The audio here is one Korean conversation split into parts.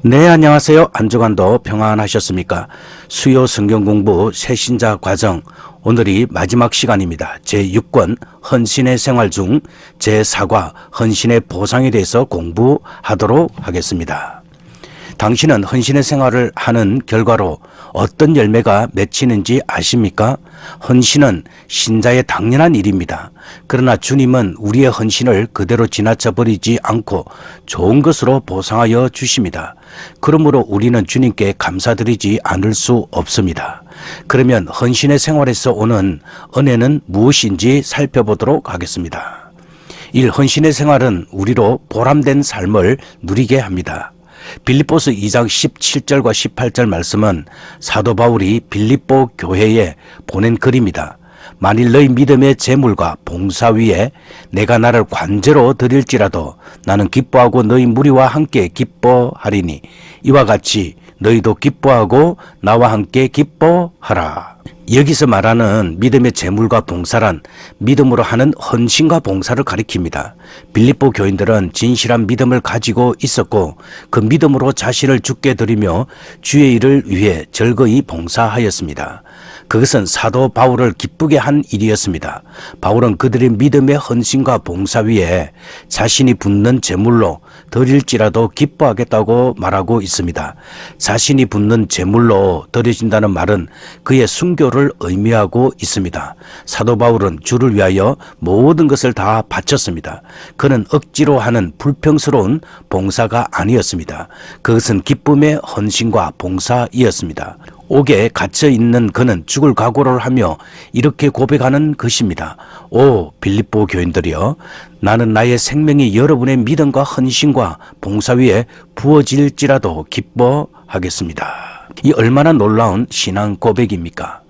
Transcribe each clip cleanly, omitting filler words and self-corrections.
네, 안녕하세요. 한 주간도 평안하셨습니까? 수요 성경 공부 새신자 과정, 오늘이 마지막 시간입니다. 제6권 헌신의 생활 중 제4과 헌신의 보상에 대해서 공부하도록 하겠습니다. 당신은 헌신의 생활을 하는 결과로 어떤 열매가 맺히는지 아십니까? 헌신은 신자의 당연한 일입니다. 그러나 주님은 우리의 헌신을 그대로 지나쳐 버리지 않고 좋은 것으로 보상하여 주십니다. 그러므로 우리는 주님께 감사드리지 않을 수 없습니다. 그러면 헌신의 생활에서 오는 은혜는 무엇인지 살펴보도록 하겠습니다. 1. 헌신의 생활은 우리로 보람된 삶을 누리게 합니다. 빌립보서 2장 17절과 18절 말씀은 사도 바울이 빌립보 교회에 보낸 글입니다. 만일 너희 믿음의 재물과 봉사 위에 내가 나를 관제로 드릴지라도 나는 기뻐하고 너희 무리와 함께 기뻐하리니 이와 같이 너희도 기뻐하고 나와 함께 기뻐하라. 여기서 말하는 믿음의 재물과 봉사란 믿음으로 하는 헌신과 봉사를 가리킵니다. 빌립보 교인들은 진실한 믿음을 가지고 있었고 그 믿음으로 자신을 주께 드리며 주의 일을 위해 즐거이 봉사하였습니다. 그것은 사도 바울을 기쁘게 한 일이었습니다. 바울은 그들의 믿음의 헌신과 봉사 위에 자신이 붓는 제물로 드릴지라도 기뻐하겠다고 말하고 있습니다. 자신이 붓는 제물로 드려진다는 말은 그의 순교를 의미하고 있습니다. 사도 바울은 주를 위하여 모든 것을 다 바쳤습니다. 그는 억지로 하는 불평스러운 봉사가 아니었습니다. 그것은 기쁨의 헌신과 봉사이었습니다. 옥에 갇혀 있는 그는 죽을 각오를 하며 이렇게 고백하는 것입니다. 오 빌립보 교인들이여, 나는 나의 생명이 여러분의 믿음과 헌신과 봉사 위에 부어질지라도 기뻐하겠습니다. 이 얼마나 놀라운 신앙 고백입니까?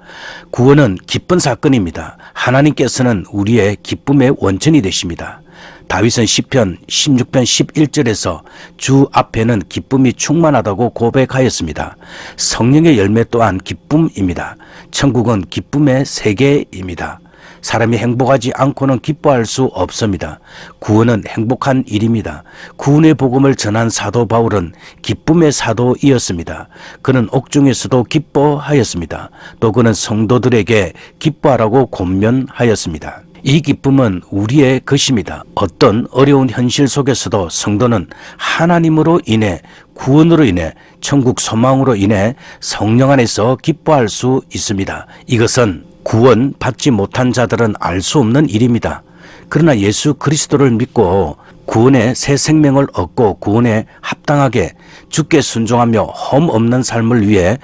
구원은 기쁜 사건입니다. 하나님께서는 우리의 기쁨의 원천이 되십니다. 다윗은 시편 16편 11절에서 주 앞에는 기쁨이 충만하다고 고백하였습니다. 성령의 열매 또한 기쁨입니다. 천국은 기쁨의 세계입니다. 사람이 행복하지 않고는 기뻐할 수 없습니다. 구원은 행복한 일입니다. 구원의 복음을 전한 사도 바울은 기쁨의 사도이었습니다. 그는 옥중에서도 기뻐하였습니다. 또 그는 성도들에게 기뻐하라고 권면하였습니다. 이 기쁨은 우리의 것입니다. 어떤 어려운 현실 속에서도 성도는 하나님으로 인해, 구원으로 인해, 천국 소망으로 인해 성령 안에서 기뻐할 수 있습니다. 이것은 구원 받지 못한 자들은 알 수 없는 일입니다. 그러나 예수 그리스도를 믿고 구원의 새 생명을 얻고 구원에 합당하게 주께 순종하며 험 없는 삶을 위해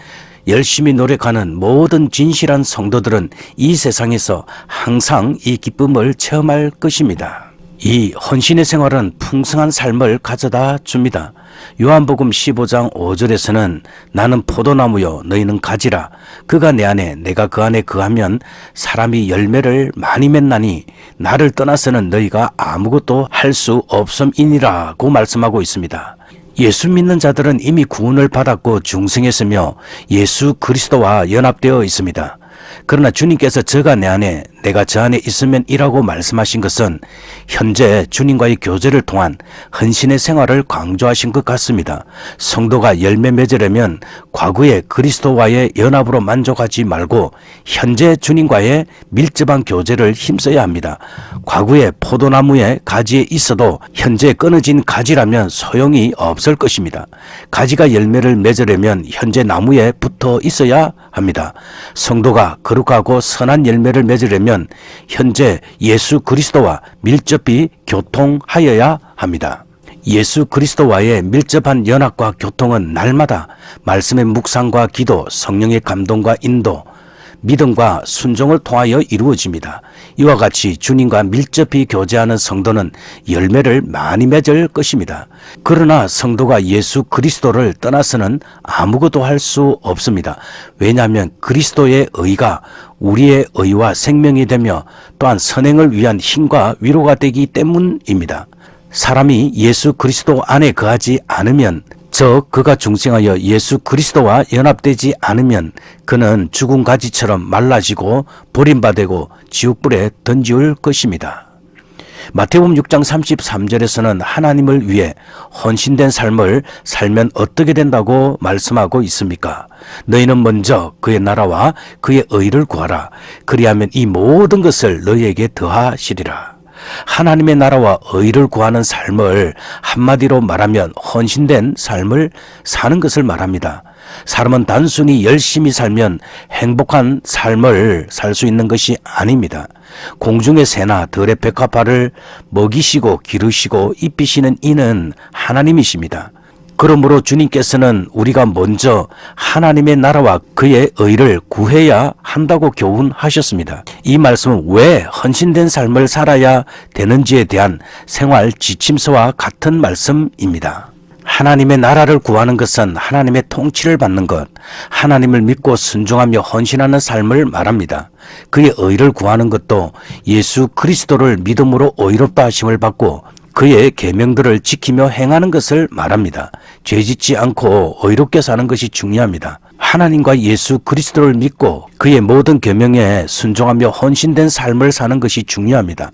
열심히 노력하는 모든 진실한 성도들은 이 세상에서 항상 이 기쁨을 체험할 것입니다. 이 헌신의 생활은 풍성한 삶을 가져다 줍니다. 요한복음 15장 5절에서는 나는 포도나무요 너희는 가지라, 그가 내 안에 내가 그 안에 거하면 사람이 열매를 많이 맺나니 나를 떠나서는 너희가 아무것도 할 수 없음이니라고 말씀하고 있습니다. 예수 믿는 자들은 이미 구원을 받았고 중생했으며 예수 그리스도와 연합되어 있습니다. 그러나 주님께서 저가 내 안에 내가 저 안에 있으면 이라고 말씀하신 것은 현재 주님과의 교제를 통한 헌신의 생활을 강조하신 것 같습니다. 성도가 열매 맺으려면 과거의 그리스도와의 연합으로 만족하지 말고 현재 주님과의 밀접한 교제를 힘써야 합니다. 과거의 포도나무의 가지에 있어도 현재 끊어진 가지라면 소용이 없을 것입니다. 가지가 열매를 맺으려면 현재 나무에 붙어 있어야 합니다. 성도가 거룩하고 선한 열매를 맺으려면 현재 예수 그리스도와 밀접히 교통하여야 합니다. 예수 그리스도와의 밀접한 연합과 교통은 날마다 말씀의 묵상과 기도, 성령의 감동과 인도, 믿음과 순종을 통하여 이루어집니다. 이와 같이 주님과 밀접히 교제하는 성도는 열매를 많이 맺을 것입니다. 그러나 성도가 예수 그리스도를 떠나서는 아무것도 할 수 없습니다. 왜냐하면 그리스도의 의가 우리의 의와 생명이 되며 또한 선행을 위한 힘과 위로가 되기 때문입니다. 사람이 예수 그리스도 안에 거하지 않으면, 즉 그가 중생하여 예수 그리스도와 연합되지 않으면 그는 죽은 가지처럼 말라지고 버림받고 지옥불에 던지울 것입니다. 마태복음 6장 33절에서는 하나님을 위해 헌신된 삶을 살면 어떻게 된다고 말씀하고 있습니까? 너희는 먼저 그의 나라와 그의 의를 구하라. 그리하면 이 모든 것을 너희에게 더하시리라. 하나님의 나라와 의를 구하는 삶을 한마디로 말하면 헌신된 삶을 사는 것을 말합니다. 사람은 단순히 열심히 살면 행복한 삶을 살 수 있는 것이 아닙니다. 공중의 새나 들의 백합화를 먹이시고 기르시고 입히시는 이는 하나님이십니다. 그러므로 주님께서는 우리가 먼저 하나님의 나라와 그의 의를 구해야 한다고 교훈하셨습니다. 이 말씀은 왜 헌신된 삶을 살아야 되는지에 대한 생활 지침서와 같은 말씀입니다. 하나님의 나라를 구하는 것은 하나님의 통치를 받는 것, 하나님을 믿고 순종하며 헌신하는 삶을 말합니다. 그의 의를 구하는 것도 예수 그리스도를 믿음으로 의롭다 하심을 받고 그의 계명들을 지키며 행하는 것을 말합니다. 죄짓지 않고 의롭게 사는 것이 중요합니다. 하나님과 예수 그리스도를 믿고 그의 모든 계명에 순종하며 헌신된 삶을 사는 것이 중요합니다.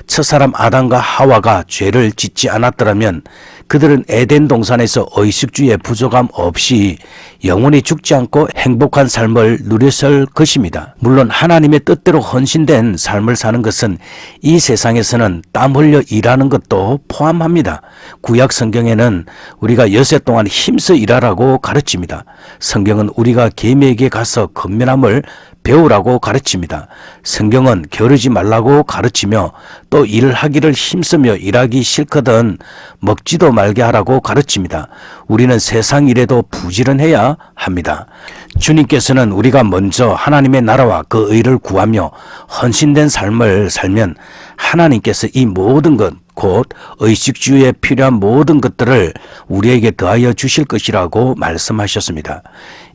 첫사람 아담과 하와가 죄를 짓지 않았더라면 그들은 에덴 동산에서 의식주의 부족함 없이 영원히 죽지 않고 행복한 삶을 누렸을 것입니다. 물론 하나님의 뜻대로 헌신된 삶을 사는 것은 이 세상에서는 땀 흘려 일하는 것도 포함합니다. 구약 성경에는 우리가 여세 동안 힘써 일하라고 가르칩니다. 성경은 우리가 계매에게 가서 건면함을 배우라고 가르칩니다. 성경은 게으르지 말라고 가르치며 또 일하기를 힘쓰며 일하기 싫거든 먹지도 말게 하라고 가르칩니다. 우리는 세상 일에도 부지런해야 합니다. 주님께서는 우리가 먼저 하나님의 나라와 그 의를 구하며 헌신된 삶을 살면 하나님께서 이 모든 것, 곧 의식주의에 필요한 모든 것들을 우리에게 더하여 주실 것이라고 말씀하셨습니다.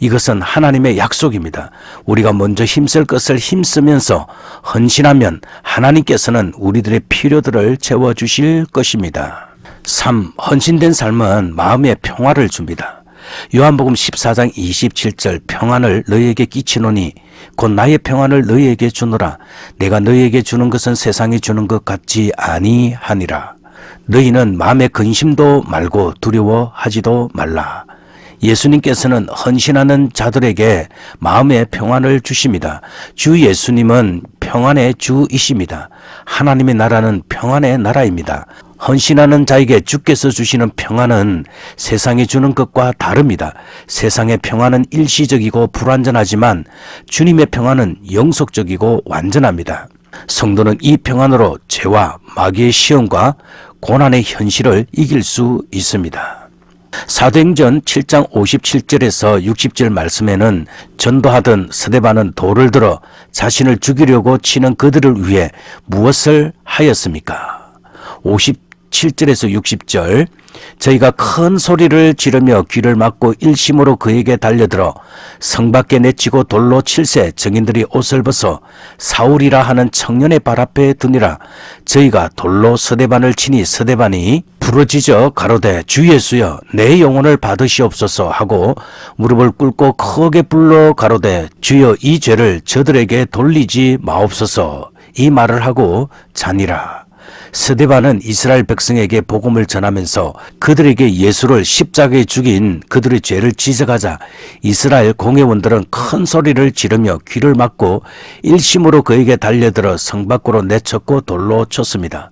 이것은 하나님의 약속입니다. 우리가 먼저 힘쓸 것을 힘쓰면서 헌신하면 하나님께서는 우리들의 필요들을 채워주실 것입니다. 3. 헌신된 삶은 마음의 평화를 줍니다. 요한복음 14장 27절 평안을 너희에게 끼치노니 곧 나의 평안을 너희에게 주노라. 내가 너희에게 주는 것은 세상이 주는 것 같지 아니하니라. 너희는 마음의 근심도 말고 두려워하지도 말라. 예수님께서는 헌신하는 자들에게 마음의 평안을 주십니다. 주 예수님은 평안의 주이십니다. 하나님의 나라는 평안의 나라입니다. 헌신하는 자에게 주께서 주시는 평안은 세상이 주는 것과 다릅니다. 세상의 평안은 일시적이고 불완전하지만 주님의 평안은 영속적이고 완전합니다. 성도는 이 평안으로 죄와 마귀의 시험과 고난의 현실을 이길 수 있습니다. 사도행전 7장 57절에서 60절 말씀에는 전도하던 스데반은 돌을 들어 자신을 죽이려고 치는 그들을 위해 무엇을 하였습니까? 57절에서 60절 저희가 큰 소리를 지르며 귀를 막고 일심으로 그에게 달려들어 성 밖에 내치고 돌로 칠세 증인들이 옷을 벗어 사울이라 하는 청년의 발 앞에 두니라. 저희가 돌로 스데반을 치니 스데반이 부러지져 가로되 주 예수여 내 영혼을 받으시옵소서 하고 무릎을 꿇고 크게 불러 가로되 주여 이 죄를 저들에게 돌리지 마옵소서 이 말을 하고 자니라. 스데반은 이스라엘 백성에게 복음을 전하면서 그들에게 예수를 십자가에 죽인 그들의 죄를 지적하자 이스라엘 공회원들은 큰 소리를 지르며 귀를 막고 일심으로 그에게 달려들어 성 밖으로 내쳤고 돌로 쳤습니다.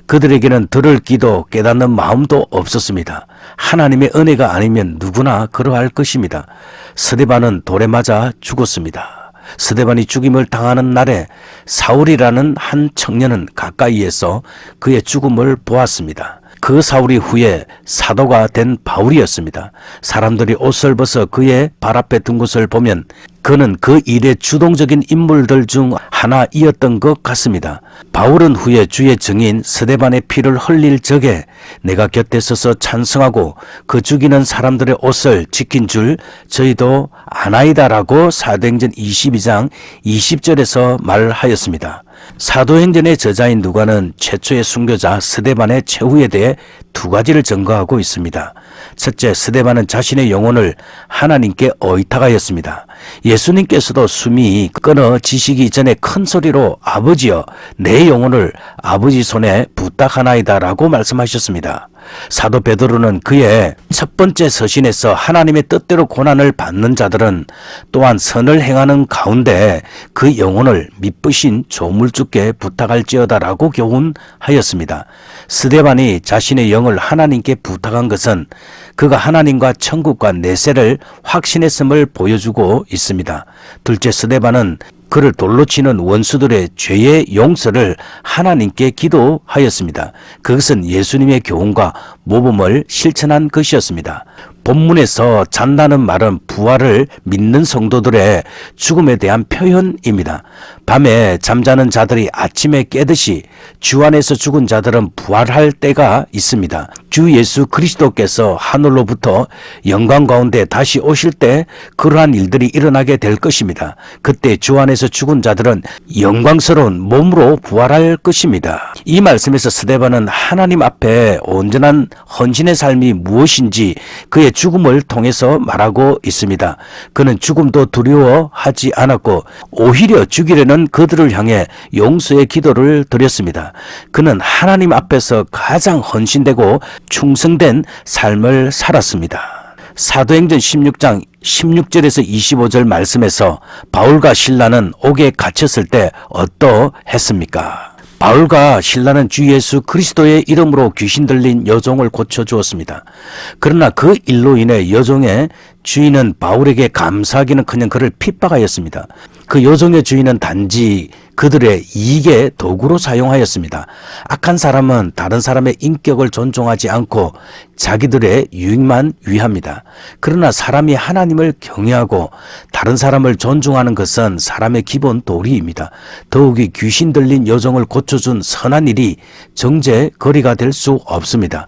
그들에게는 들을 귀도 깨닫는 마음도 없었습니다. 하나님의 은혜가 아니면 누구나 그러할 것입니다. 스데반은 돌에 맞아 죽었습니다. 스데반이 죽임을 당하는 날에 사울이라는 한 청년은 가까이에서 그의 죽음을 보았습니다. 그 사울이 후에 사도가 된 바울이었습니다. 사람들이 옷을 벗어 그의 발 앞에 둔 것을 보면 그는 그 일의 주동적인 인물들 중 하나이었던 것 같습니다. 바울은 후에 주의 증인 스데반의 피를 흘릴 적에 내가 곁에 서서 찬성하고 그 죽이는 사람들의 옷을 지킨 줄 저희도 아나이다라고 사도행전 22장 20절에서 말하였습니다. 사도행전의 저자인 누가는 최초의 순교자 스데반의 최후에 대해 두 가지를 증거하고 있습니다. 첫째, 스데반은 자신의 영혼을 하나님께 의탁하였습니다. 예수님께서도 숨이 끊어지시기 전에 큰 소리로 아버지여 내 영혼을 아버지 손에 부탁하나이다 라고 말씀하셨습니다. 사도 베드로는 그의 첫 번째 서신에서 하나님의 뜻대로 고난을 받는 자들은 또한 선을 행하는 가운데 그 영혼을 미쁘신 조물주께 부탁할지어다 라고 교훈하였습니다. 스데반이 자신의 영을 하나님께 부탁한 것은 그가 하나님과 천국과 내세를 확신했음을 보여주고 있습니다. 둘째, 스데반은 그를 돌로 치는 원수들의 죄의 용서를 하나님께 기도하였습니다. 그것은 예수님의 교훈과 모범을 실천한 것이었습니다. 본문에서 잔다는 말은 부활을 믿는 성도들의 죽음에 대한 표현입니다. 밤에 잠자는 자들이 아침에 깨듯이 주 안에서 죽은 자들은 부활할 때가 있습니다. 주 예수 그리스도께서 하늘로부터 영광 가운데 다시 오실 때 그러한 일들이 일어나게 될 것입니다. 그때 주 안에서 죽은 자들은 영광스러운 몸으로 부활할 것입니다. 이 말씀에서 스데반은 하나님 앞에 온전한 헌신의 삶이 무엇인지 그의 죽음을 통해서 말하고 있습니다. 그는 죽음도 두려워하지 않았고 오히려 죽이려는 그들을 향해 용서의 기도를 드렸습니다. 그는 하나님 앞에서 가장 헌신되고 충성된 삶을 살았습니다. 사도행전 16장 16절에서 25절 말씀에서 바울과 실라는 옥에 갇혔을 때 어떠했습니까? 바울과 실라는 주 예수 그리스도의 이름으로 귀신 들린 여종을 고쳐주었습니다. 그러나 그 일로 인해 여종의 주인은 바울에게 감사하기는커녕 그를 핍박하였습니다. 그 여종의 주인은 단지 그들의 이익의 도구로 사용하였습니다. 악한 사람은 다른 사람의 인격을 존중하지 않고 자기들의 유익만 위합니다. 그러나 사람이 하나님을 경외하고 다른 사람을 존중하는 것은 사람의 기본 도리입니다. 더욱이 귀신 들린 여종을 고쳐준 선한 일이 정죄거리가 될 수 없습니다.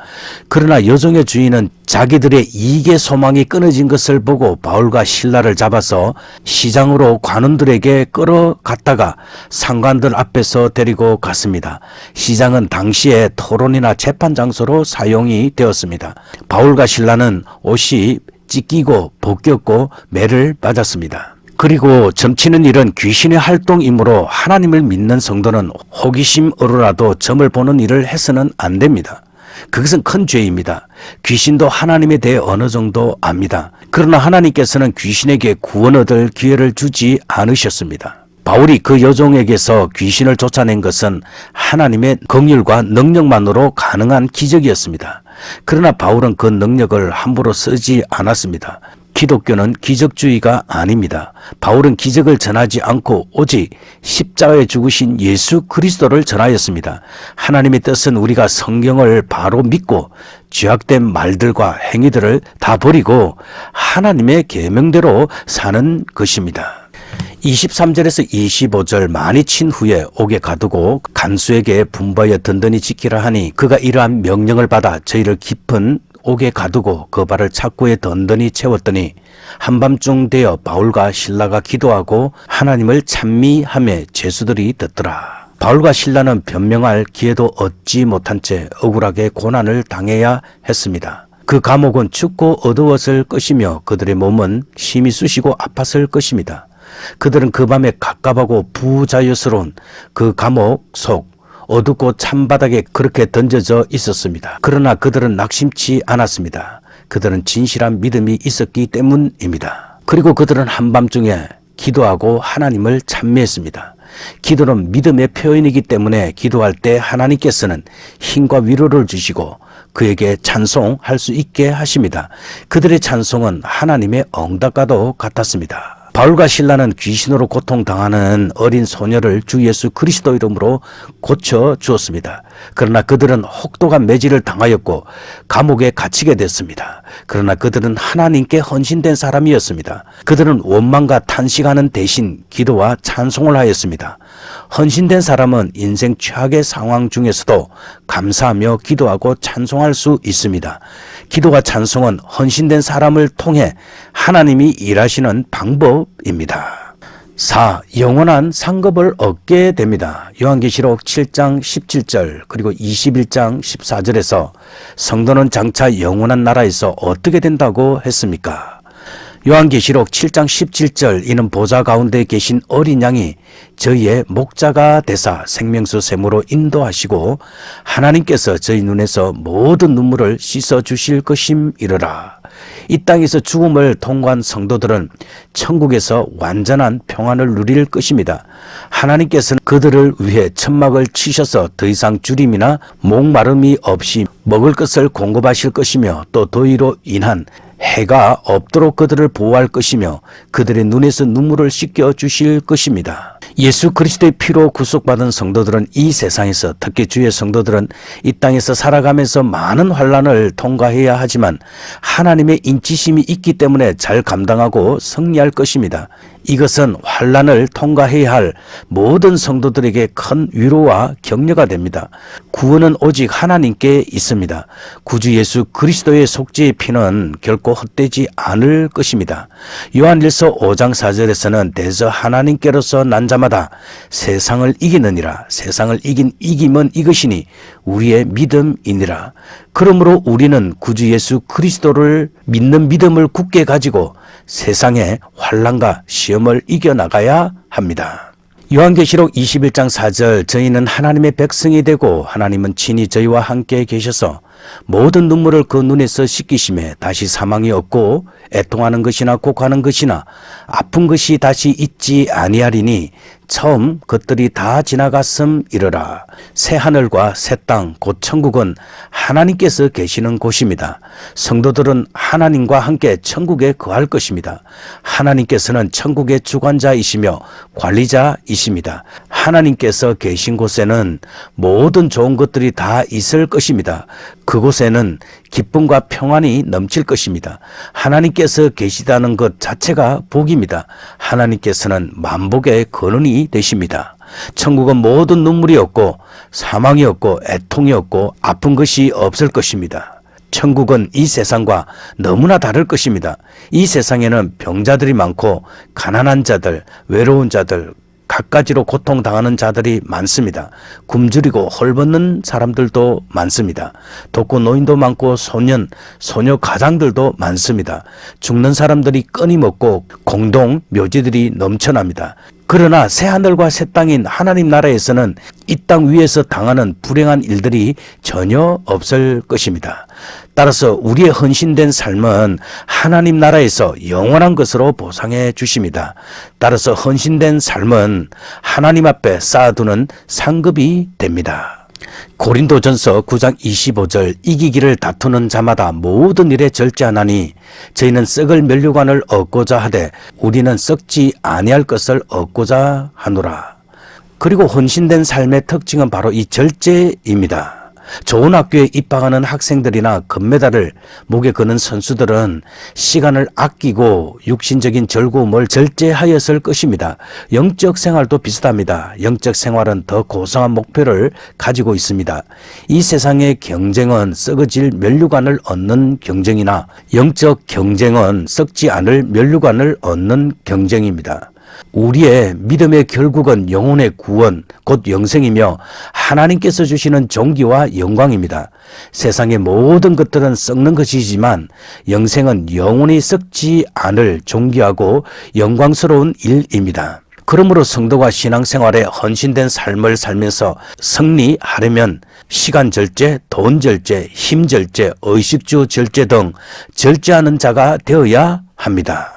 그러나 여종의 주인은 자기들의 이익의 소망이 끊어진 것을 보고 바울과 실라를 잡아서 시장으로 관원들에게 끌어갔다가 상관들 앞에서 데리고 갔습니다. 시장은 당시에 토론이나 재판 장소로 사용이 되었습니다. 바울과 실라는 옷이 찢기고 벗겼고 매를 맞았습니다. 그리고 점치는 일은 귀신의 활동이므로 하나님을 믿는 성도는 호기심으로라도 점을 보는 일을 해서는 안 됩니다. 그것은 큰 죄입니다. 귀신도 하나님에 대해 어느 정도 압니다. 그러나 하나님께서는 귀신에게 구원 얻을 기회를 주지 않으셨습니다. 바울이 그 여종에게서 귀신을 쫓아낸 것은 하나님의 긍휼과 능력만으로 가능한 기적이었습니다. 그러나 바울은 그 능력을 함부로 쓰지 않았습니다. 기독교는 기적주의가 아닙니다. 바울은 기적을 전하지 않고 오직 십자가에 죽으신 예수 그리스도를 전하였습니다. 하나님의 뜻은 우리가 성경을 바로 믿고 죄악된 말들과 행위들을 다 버리고 하나님의 계명대로 사는 것입니다. 23절에서 25절 많이 친 후에 옥에 가두고 간수에게 분부하여 든든히 지키라 하니 그가 이러한 명령을 받아 저희를 깊은 옥에 가두고 그 발을 착고에 든든히 채웠더니 한밤중 되어 바울과 실라가 기도하고 하나님을 찬미하며 죄수들이 듣더라. 바울과 실라는 변명할 기회도 얻지 못한 채 억울하게 고난을 당해야 했습니다. 그 감옥은 춥고 어두웠을 것이며 그들의 몸은 심히 쑤시고 아팠을 것입니다. 그들은 그 밤에 갑갑하고 부자유스러운 그 감옥 속 어둡고 찬바닥에 그렇게 던져져 있었습니다. 그러나 그들은 낙심치 않았습니다. 그들은 진실한 믿음이 있었기 때문입니다. 그리고 그들은 한밤중에 기도하고 하나님을 찬미했습니다. 기도는 믿음의 표현이기 때문에 기도할 때 하나님께서는 힘과 위로를 주시고 그에게 찬송할 수 있게 하십니다. 그들의 찬송은 하나님의 응답과도 같았습니다. 바울과 실라는 귀신으로 고통당하는 어린 소녀를 주 예수 그리스도 이름으로 고쳐 주었습니다. 그러나 그들은 혹독한 매질을 당하였고 감옥에 갇히게 됐습니다. 그러나 그들은 하나님께 헌신된 사람이었습니다. 그들은 원망과 탄식하는 대신 기도와 찬송을 하였습니다. 헌신된 사람은 인생 최악의 상황 중에서도 감사하며 기도하고 찬송할 수 있습니다. 기도와 찬송은 헌신된 사람을 통해 하나님이 일하시는 방법입니다. 4. 영원한 상급을 얻게 됩니다. 요한계시록 7장 17절 그리고 21장 14절에서 성도는 장차 영원한 나라에서 어떻게 된다고 했습니까? 요한계시록 7장 17절 이는 보좌 가운데 계신 어린 양이 저희의 목자가 되사 생명수 샘으로 인도하시고 하나님께서 저희 눈에서 모든 눈물을 씻어 주실 것임이러라. 이 땅에서 죽음을 통과한 성도들은 천국에서 완전한 평안을 누릴 것입니다. 하나님께서는 그들을 위해 천막을 치셔서 더 이상 주림이나 목마름이 없이 먹을 것을 공급하실 것이며 또 더위로 인한 해가 없도록 그들을 보호할 것이며 그들의 눈에서 눈물을 씻겨 주실 것입니다. 예수 그리스도의 피로 구속받은 성도들은 이 세상에서, 특히 주의 성도들은 이 땅에서 살아가면서 많은 환난을 통과해야 하지만 하나님의 인치심이 있기 때문에 잘 감당하고 승리할 것입니다. 이것은 환난을 통과해야 할 모든 성도들에게 큰 위로와 격려가 됩니다. 구원은 오직 하나님께 있습니다. 구주 예수 그리스도의 속죄의 피는 결코 헛되지 않을 것입니다. 요한일서 5장 4절에서는 대저 하나님께로서 난 자마다 세상을 이기느니라. 세상을 이긴 이김은 이것이니 우리의 믿음이니라. 그러므로 우리는 구주 예수 그리스도를 믿는 믿음을 굳게 가지고 세상의 환난과 시험을 이겨나가야 합니다. 요한계시록 21장 4절 저희는 하나님의 백성이 되고 하나님은 친히 저희와 함께 계셔서 모든 눈물을 그 눈에서 씻기심에 다시 사망이 없고 애통하는 것이나 곡하는 것이나 아픈 것이 다시 있지 아니하리니 처음 것들이 다 지나갔음이러라. 새 하늘과 새 땅 곧 천국은 하나님께서 계시는 곳입니다. 성도들은 하나님과 함께 천국에 거할 것입니다. 하나님께서는 천국의 주관자이시며 관리자이십니다. 하나님께서 계신 곳에는 모든 좋은 것들이 다 있을 것입니다. 그곳에는 기쁨과 평안이 넘칠 것입니다. 하나님께서 계시다는 것 자체가 복입니다. 하나님께서는 만복의 근원이 되십니다. 천국은 모든 눈물이 없고 사망이 없고 애통이 없고 아픈 것이 없을 것입니다. 천국은 이 세상과 너무나 다를 것입니다. 이 세상에는 병자들이 많고 가난한 자들, 외로운 자들, 갖가지로 고통당하는 자들이 많습니다. 굶주리고 헐벗는 사람들도 많습니다. 독거 노인도 많고 소녀 가장들도 많습니다. 죽는 사람들이 끊임없고 공동 묘지들이 넘쳐납니다. 그러나 새하늘과 새 땅인 하나님 나라에서는 이 땅 위에서 당하는 불행한 일들이 전혀 없을 것입니다. 따라서 우리의 헌신된 삶은 하나님 나라에서 영원한 것으로 보상해 주십니다. 따라서 헌신된 삶은 하나님 앞에 쌓아두는 상급이 됩니다. 고린도전서 9장 25절 이기기를 다투는 자마다 모든 일에 절제하나니 저희는 썩을 면류관을 얻고자 하되 우리는 썩지 아니할 것을 얻고자 하노라. 그리고 헌신된 삶의 특징은 바로 이 절제입니다. 좋은 학교에 입학하는 학생들이나 금메달을 목에 거는 선수들은 시간을 아끼고 육신적인 즐거움을 절제하였을 것입니다. 영적 생활도 비슷합니다. 영적 생활은 더 고상한 목표를 가지고 있습니다. 이 세상의 경쟁은 썩어질 면류관을 얻는 경쟁이나 영적 경쟁은 썩지 않을 면류관을 얻는 경쟁입니다. 우리의 믿음의 결국은 영혼의 구원, 곧 영생이며 하나님께서 주시는 존귀와 영광입니다. 세상의 모든 것들은 썩는 것이지만 영생은 영원히 썩지 않을 존귀하고 영광스러운 일입니다. 그러므로 성도가 신앙생활에 헌신된 삶을 살면서 승리하려면 시간 절제, 돈 절제, 힘 절제, 의식주 절제 등 절제하는 자가 되어야 합니다.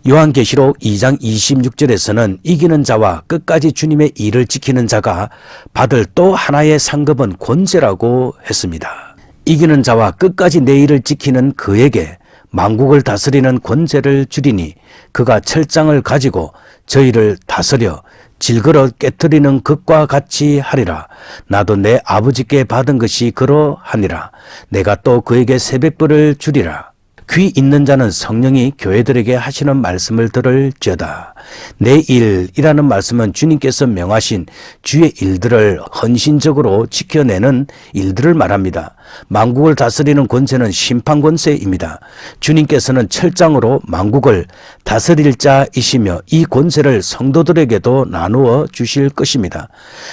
요한계시록 2장 26절에서는 이기는 자와 끝까지 주님의 일을 지키는 자가 받을 또 하나의 상급은 권세라고 했습니다. 이기는 자와 끝까지 내 일을 지키는 그에게 만국을 다스리는 권세를 주리니 그가 철장을 가지고 저희를 다스려 질그러 깨뜨리는 것과 같이 하리라. 나도 내 아버지께 받은 것이 그러하니라. 내가 또 그에게 새벽불을 주리라. 귀 있는 자는 성령이 교회들에게 하시는 말씀을 들을지어다. 내 일이라는 말씀은 주님께서 명하신 주의 일들을 헌신적으로 지켜내는 일들을 말합니다. 만국을 다스리는 권세는 심판 권세입니다. 주님께서는 철장으로 만국을 다스릴 자이시며 이 권세를 성도들에게도 나누어 주실 것입니다.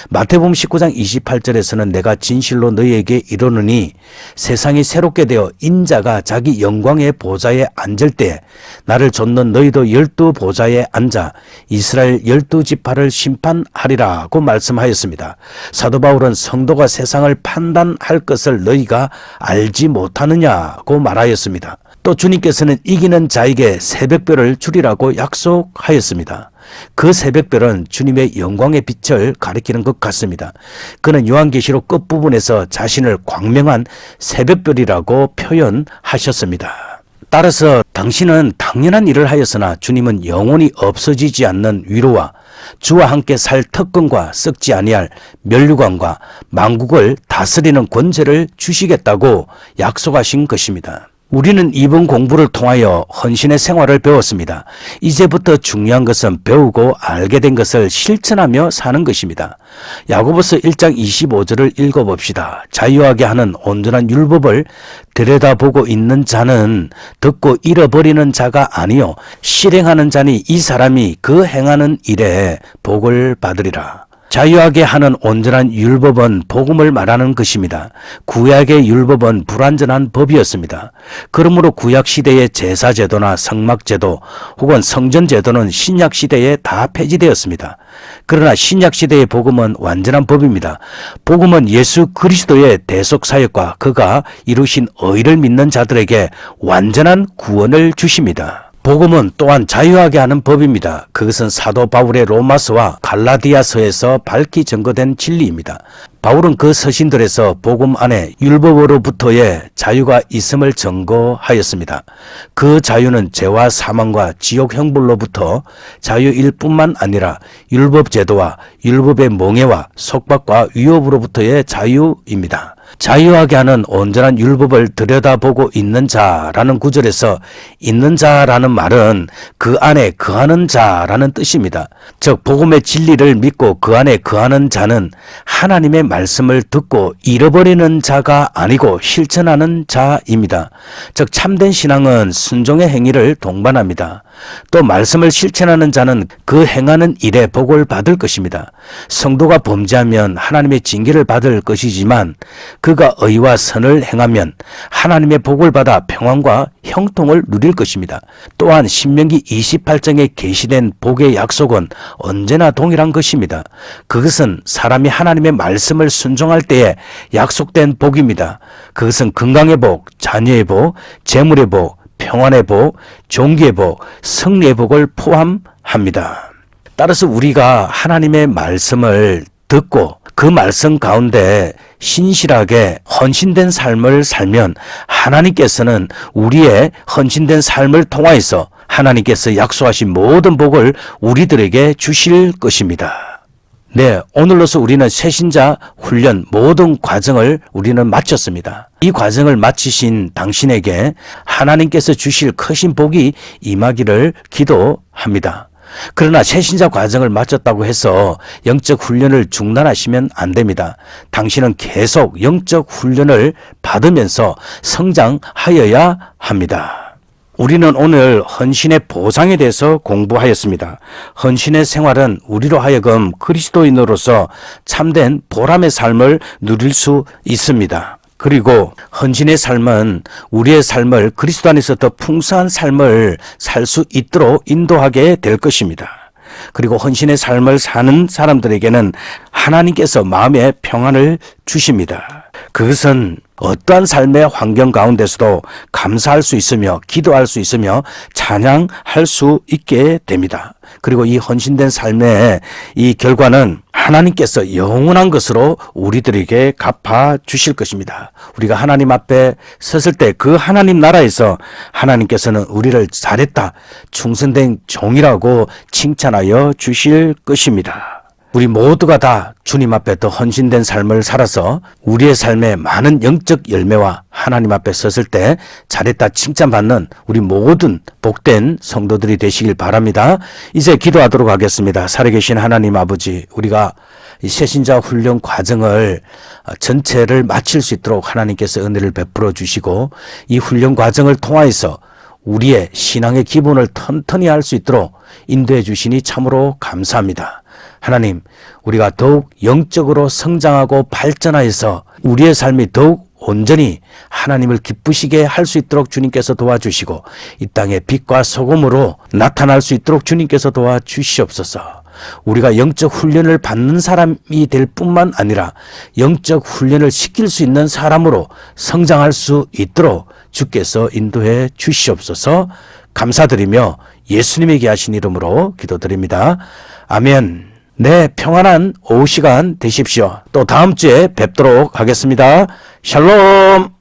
마태복음 19장 28절에서는 내가 진실로 너희에게 이르노니 세상이 새롭게 되어 인자가 자기 영광의 보좌에 앉을 때 나를 좇는 너희도 12 보좌에 앉아 이스라엘 12지파를 심판하리라고 말씀하였습니다. 사도 바울은 성도가 세상을 판단할 것을 너희가 알지 못하느냐고 말하였습니다. 또 주님께서는 이기는 자에게 새벽별을 주리라고 약속하였습니다. 그 새벽별은 주님의 영광의 빛을 가리키는 것 같습니다. 그는 요한계시록 끝부분에서 자신을 광명한 새벽별이라고 표현하셨습니다. 따라서 당신은 당연한 일을 하였으나 주님은 영원히 없어지지 않는 위로와 주와 함께 살 특권과 썩지 아니할 면류관과 만국을 다스리는 권세를 주시겠다고 약속하신 것입니다. 우리는 이번 공부를 통하여 헌신의 생활을 배웠습니다. 이제부터 중요한 것은 배우고 알게 된 것을 실천하며 사는 것입니다. 야고보서 1장 25절을 읽어봅시다. 자유하게 하는 온전한 율법을 들여다보고 있는 자는 듣고 잃어버리는 자가 아니요 실행하는 자니 이 사람이 그 행하는 일에 복을 받으리라. 자유하게 하는 온전한 율법은 복음을 말하는 것입니다. 구약의 율법은 불완전한 법이었습니다. 그러므로 구약시대의 제사제도나 성막제도 혹은 성전제도는 신약시대에 다 폐지되었습니다. 그러나 신약시대의 복음은 완전한 법입니다. 복음은 예수 그리스도의 대속사역과 그가 이루신 의를 믿는 자들에게 완전한 구원을 주십니다. 복음은 또한 자유하게 하는 법입니다. 그것은 사도 바울의 로마서와 갈라디아서에서 밝히 증거된 진리입니다. 바울은 그 서신들에서 복음 안에 율법으로부터의 자유가 있음을 증거하였습니다. 그 자유는 죄와 사망과 지옥 형벌로부터 자유일 뿐만 아니라 율법 제도와 율법의 몽해와 속박과 위협으로부터의 자유입니다. 자유하게 하는 온전한 율법을 들여다보고 있는 자라는 구절에서 있는 자라는 말은 그 안에 거하는 자라는 뜻입니다. 즉 복음의 진리를 믿고 그 안에 거하는 자는 하나님의 말씀을 듣고 잃어버리는 자가 아니고 실천하는 자입니다. 즉 참된 신앙은 순종의 행위를 동반합니다. 또 말씀을 실천하는 자는 그 행하는 일에 복을 받을 것입니다. 성도가 범죄하면 하나님의 징계를 받을 것이지만 그가 의와 선을 행하면 하나님의 복을 받아 평안과 형통을 누릴 것입니다. 또한 신명기 28장에 계시된 복의 약속은 언제나 동일한 것입니다. 그것은 사람이 하나님의 말씀을 순종할 때에 약속된 복입니다. 그것은 건강의 복, 자녀의 복, 재물의 복, 평안의 복, 종기의 복, 승리의 복을 포함합니다. 따라서 우리가 하나님의 말씀을 듣고 그 말씀 가운데 신실하게 헌신된 삶을 살면 하나님께서는 우리의 헌신된 삶을 통하여서 하나님께서 약속하신 모든 복을 우리들에게 주실 것입니다. 네, 오늘로서 우리는 새신자 훈련 모든 과정을 우리는 마쳤습니다. 이 과정을 마치신 당신에게 하나님께서 주실 크신 복이 임하기를 기도합니다. 그러나 새신자 과정을 마쳤다고 해서 영적 훈련을 중단하시면 안 됩니다. 당신은 계속 영적 훈련을 받으면서 성장하여야 합니다. 우리는 오늘 헌신의 보상에 대해서 공부하였습니다. 헌신의 생활은 우리로 하여금 그리스도인으로서 참된 보람의 삶을 누릴 수 있습니다. 그리고 헌신의 삶은 우리의 삶을 그리스도 안에서 더 풍성한 삶을 살 수 있도록 인도하게 될 것입니다. 그리고 헌신의 삶을 사는 사람들에게는 하나님께서 마음의 평안을 주십니다. 그것은 어떠한 삶의 환경 가운데서도 감사할 수 있으며 기도할 수 있으며 찬양할 수 있게 됩니다. 그리고 이 헌신된 삶의 이 결과는 하나님께서 영원한 것으로 우리들에게 갚아 주실 것입니다. 우리가 하나님 앞에 섰을 때 그 하나님 나라에서 하나님께서는 우리를 잘했다, 충성된 종이라고 칭찬하여 주실 것입니다. 우리 모두가 다 주님 앞에 더 헌신된 삶을 살아서 우리의 삶에 많은 영적 열매와 하나님 앞에 섰을 때 잘했다 칭찬받는 우리 모든 복된 성도들이 되시길 바랍니다. 이제 기도하도록 하겠습니다. 살아계신 하나님 아버지, 우리가 이 새신자 훈련 과정을 전체를 마칠 수 있도록 하나님께서 은혜를 베풀어 주시고 이 훈련 과정을 통하여서 우리의 신앙의 기본을 튼튼히 할 수 있도록 인도해 주시니 참으로 감사합니다. 하나님, 우리가 더욱 영적으로 성장하고 발전하여서 우리의 삶이 더욱 온전히 하나님을 기쁘시게 할 수 있도록 주님께서 도와주시고 이 땅에 빛과 소금으로 나타날 수 있도록 주님께서 도와주시옵소서. 우리가 영적 훈련을 받는 사람이 될 뿐만 아니라 영적 훈련을 시킬 수 있는 사람으로 성장할 수 있도록 주께서 인도해 주시옵소서. 감사드리며 예수님의 귀하신 이름으로 기도드립니다. 아멘. 네, 평안한 오후 시간 되십시오. 또 다음 주에 뵙도록 하겠습니다. 샬롬.